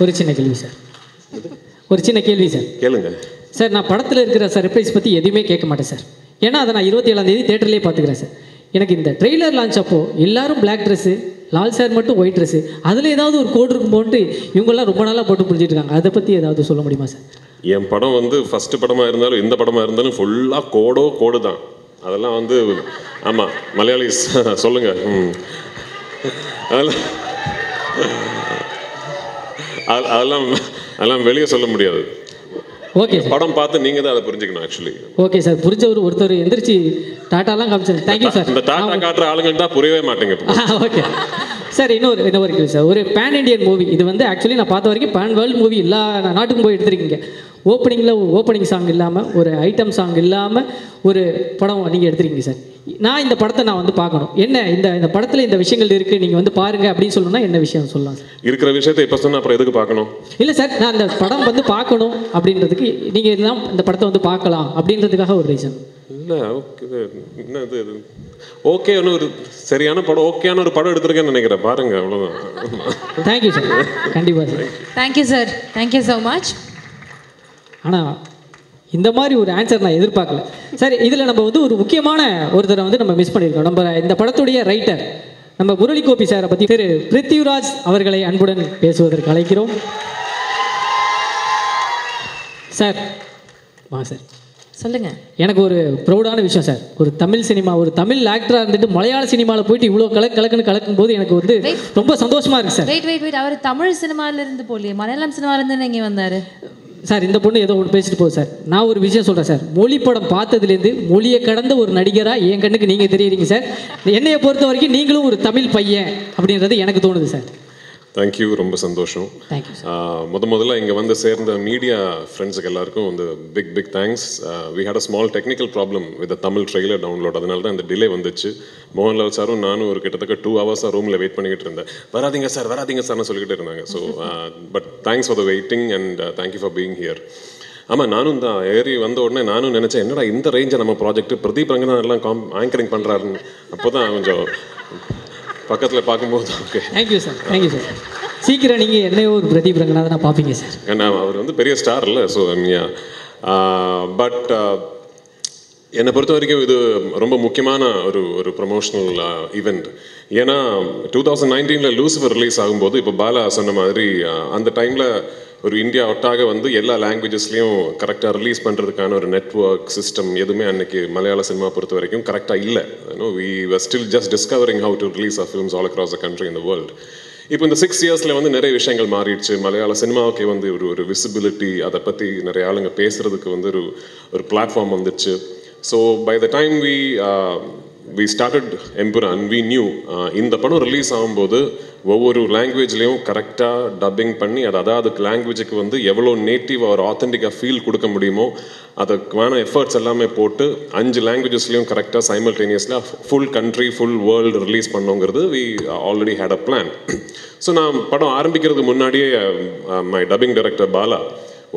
ஒரு சின்ன கேள்வி சார். ஒரு சின்ன கேள்வி சார். கேளுங்க சார். நான் படத்தில் இருக்கிற சர்ப்ரைஸ் பற்றி எதுவுமே கேட்க மாட்டேன் சார். ஏன்னா அதை நான் 27ஆம் தேட்டர்லேயே பார்த்துக்கிறேன் சார். எனக்கு இந்த ட்ரெய்லர் லான்ச் அப்போது எல்லாரும் பிளாக் ட்ரெஸ்ஸு, லால் சார் மட்டும் ஒயிட் ட்ரெஸ்ஸு, அதில் ஏதாவது ஒரு கோடு இருக்கும் போட்டு இவங்கெல்லாம் ரொம்ப நாளாக போட்டு புரிஞ்சிட்டு இருக்காங்க. அதை பற்றி ஏதாவது சொல்ல முடியுமா சார்? என் படம் வந்து ஃபஸ்ட்டு படமாக இருந்தாலும் எந்த படமாக இருந்தாலும் ஃபுல்லாக கோடு தான். அதெல்லாம் வந்து ஆமாம் மலையாளிஸ் சொல்லுங்கள். அதெல்லாம் வெளியே சொல்ல முடியாது. Okay sir. படம் பார்த்து நீங்கள் தான் அதை புரிஞ்சுக்கணும் ஆக்சுவலி. Okay sir. ஒருத்தர் எந்திரிச்சு டாட்டாலாம் காமிச்சார். Thank you sir. இந்த டாட்டா காட்டுற ஆளுங்கள்ட்ட புரியவே மாட்டேங்க. Okay sir. இன்னொரு கேள்வி சார். ஒரு பேன் இண்டியன் மூவி இது வந்து ஆக்சுவலி நான் பார்த்த வரைக்கும் பேன் வேர்ல்டு மூவி எல்லா நாட்டுக்கும் போய் எடுத்துருக்கீங்க. ஓப்பனிங் சாங் இல்லாமல், ஒரு ஐட்டம் சாங் இல்லாமல் ஒரு படம் நீங்கள் எடுத்துருக்கீங்க சார். இந்த படத்தை நான் வந்து பார்க்கணும். என்ன இந்த படத்தில் இந்த விஷயங்கள் இருக்குது, நீங்கள் வந்து பாருங்கள் அப்படின்னு சொல்லணும்னா என்ன விஷயம் சொல்லலாம் சார்? இருக்கிற விஷயத்தை இப்போ சொன்னால் அப்புறம் எதுக்கு பார்க்கணும்? இல்லை சார், நான் அந்த படம் வந்து பார்க்கணும் அப்படின்றதுக்கு நீங்கள் இதெல்லாம் இந்த படத்தை வந்து பார்க்கலாம் அப்படின்றதுக்காக ஒரு ரீசன். இல்லை ஓகே என்ன இது ஓகே ஒன்று ஒரு சரியான படம், ஓகேயான ஒரு படம் எடுத்துருக்கேன்னு நினைக்கிறேன். பாருங்க அவ்வளோதான். Thank you sir. கண்டிப்பாக சார். Thank you sir. Thank you so much. ஆனால் இந்த மாதிரி ஒரு ஆன்சர் நான் எதிர்பார்க்கல சார். இதில் நம்ம வந்து ஒரு முக்கியமான ஒருத்தரை வந்து நம்ம மிஸ் பண்ணியிருக்கோம். நம்ம இந்த படத்துடைய ரைட்டர் நம்ம முரளி கோபி சாரை பற்றி திரு பிருத்திவிராஜ் அவர்களை அன்புடன் பேசுவதற்கு அழைக்கிறோம் சார். வா சார். சொல்லுங்க. எனக்கு ஒரு ப்ரௌடான விஷயம் சார். ஒரு தமிழ் சினிமா, ஒரு தமிழ் ஆக்டராக இருந்துட்டு மலையாள சினிமாவில் போயிட்டு இவ்வளோ கலக்கும் போது எனக்கு வந்து ரொம்ப சந்தோஷமா இருக்கு சார். வெயிட் அவர் தமிழ் சினிமாவிலேருந்து போலியே மலையாளம் சினிமாவிலேருந்து இங்கே வந்தார் சார். இந்த பொண்ணு ஏதோ ஒன்று பேசிட்டு போகுது சார். நான் ஒரு விஷயம் சொல்கிறேன் சார். மொழி படம் பார்த்ததுலேருந்து மொழியை கடந்த ஒரு நடிகராக என் கண்ணுக்கு நீங்கள் தெரியுறீங்க சார். என்னையை பொறுத்த வரைக்கும் நீங்களும் ஒரு தமிழ் பையன் அப்படின்றது எனக்கு தோணுது சார். தேங்க்யூ, ரொம்ப சந்தோஷம். முதல்ல இங்கே வந்து சேர்ந்த மீடியா ஃப்ரெண்ட்ஸுக்கு எல்லாருக்கும் வந்து big thanks. We had a small technical problem with Tamil trailer download. அதனால தான் இந்த டிலே வந்துச்சு. மோகன்லால் சாரும் நானும் ஒரு கிட்டத்தட்ட 2 hours ரூமில் வெயிட் பண்ணிக்கிட்டு இருந்தேன். வராதிங்க சார்னு சொல்லிக்கிட்டே இருந்தாங்க. So but thanks for the waiting and thank you for being here. ஆமாம், நானும் தான் ஏறி வந்த உடனே நானும் நினச்சேன், என்னடா இந்த ரேஞ்சை நம்ம ப்ராஜெக்ட் பிரதீப் ரங்கநாதன் எல்லாம் ஆங்கரிங் பண்ணுறாருன்னு. அப்போ தான் கொஞ்சம் பக்கத்தில் பார்க்கும்போது okay. Thank you sir. Thank you sir. சீக்கிரம் நீங்கள் என்னையோ ஒரு பிரதீப் ரங்கநாதனா பார்ப்பீங்க சார். ஏன்னா அவர் வந்து பெரிய ஸ்டார் இல்லை. ஸோ பட் என்னை பொறுத்த வரைக்கும் இது ரொம்ப முக்கியமான ஒரு ப்ரொமோஷனல் ஈவெண்ட். ஏன்னா 2019 லூசிஃபர் ரிலீஸ் ஆகும்போது இப்போ பாலா சொன்ன மாதிரி அந்த டைமில் ஒரு இந்தியா ஒட்டாக வந்து எல்லா லாங்குவேஜஸ்லேயும் கரெக்டாக ரிலீஸ் பண்ணுறதுக்கான ஒரு நெட்வொர்க் சிஸ்டம் எதுவுமே அன்றைக்கி மலையாள சினிமா பொறுத்த வரைக்கும் கரெக்டாக இல்லை. We were still just discovering how to release of films all across the country in the world. இப்போ இந்த 6 yearsல வந்து நிறைய விஷயங்கள் மாறிடுச்சு. மலையாள சினிமாவுக்கு வந்து ஒரு விசிபிலிட்டி, அதை பற்றி நிறைய ஆளுங்க பேசுகிறதுக்கு வந்து ஒரு பிளாட்ஃபார்ம் வந்துச்சு. So by the time we started Empuraan, we knew இந்த படம் ரிலீஸ் ஆகும்போது ஒவ்வொரு லாங்குவேஜ்லேயும் கரெக்டாக டப்பிங் பண்ணி அதுக்கு லாங்குவேஜுக்கு வந்து எவ்வளோ நேட்டிவ் ஒரு ஆத்தென்டிக்காக ஃபீல் கொடுக்க முடியுமோ அதுக்கான எஃபர்ட்ஸ் எல்லாமே போட்டு 5 லாங்குவேஜஸ்லேயும் கரெக்டாக சைமல்டேனியஸில் full country full world release பண்ணோங்கிறது we already had a plan. So நான் படம் ஆரம்பிக்கிறதுக்கு முன்னாடியே my dubbing director Bala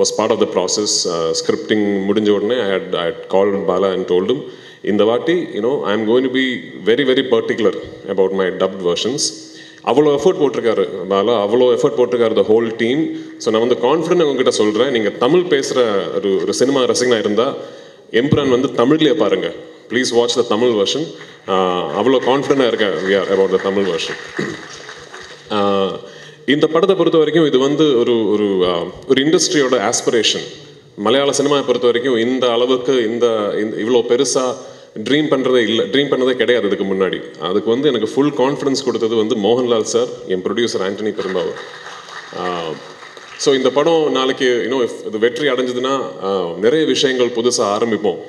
was part of the process. Scripting முடிஞ்ச உடனே I had called Bala and told him, இந்த வாட்டி I am going to be very very particular about my dubbed versions. அவ்வளோ effort போட்டிருக்காரு பாலா, அவ்வளோ எஃபர்ட் போட்டிருக்காரு த ஹோல் டீம். ஸோ நான் வந்து கான்ஃபிடென்ட் உங்ககிட்ட சொல்கிறேன், நீங்கள் தமிழ் பேசுகிற ஒரு சினிமா ரசிகனாக இருந்தால் எம்புரான் வந்து தமிழ்லேயே பாருங்கள். Please watch the Tamil version. அவ்வளோ கான்ஃபிடென்ட்டாக இருக்கேன் we are about the Tamil version. இந்த படத்தை பொறுத்த வரைக்கும் இது வந்து ஒரு இண்டஸ்ட்ரியோட ஆஸ்பிரேஷன். மலையாள சினிமாவை பொறுத்த வரைக்கும் இந்த அளவுக்கு இவ்வளோ பெருசாக ட்ரீம் பண்ணதே கிடையாது இதுக்கு முன்னாடி. அதுக்கு வந்து எனக்கு ஃபுல் கான்ஃபிடன்ஸ் கொடுத்தது வந்து மோகன்லால் சார், என் ப்ரொடியூசர் ஆண்டனி பெரும்பாவூர். ஸோ இந்த படம் நாளைக்கு இது வெற்றி அடைஞ்சதுன்னா நிறைய விஷயங்கள் புதுசாக ஆரம்பிப்போம்.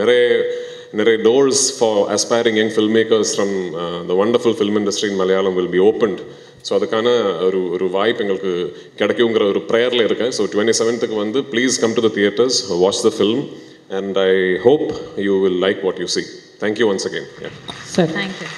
நிறைய doors for aspiring young filmmakers from the wonderful film industry in Malayalam will be opened. So அதுக்கான ஒரு வாய்ப்பு எங்களுக்கு கிடைக்குங்கிற ஒரு ப்ரேயரில் இருக்கேன். ஸோ 27th வந்து please come to the theatres, watch the film and I hope you will like what you see. Thank you once again. Sir, thank you.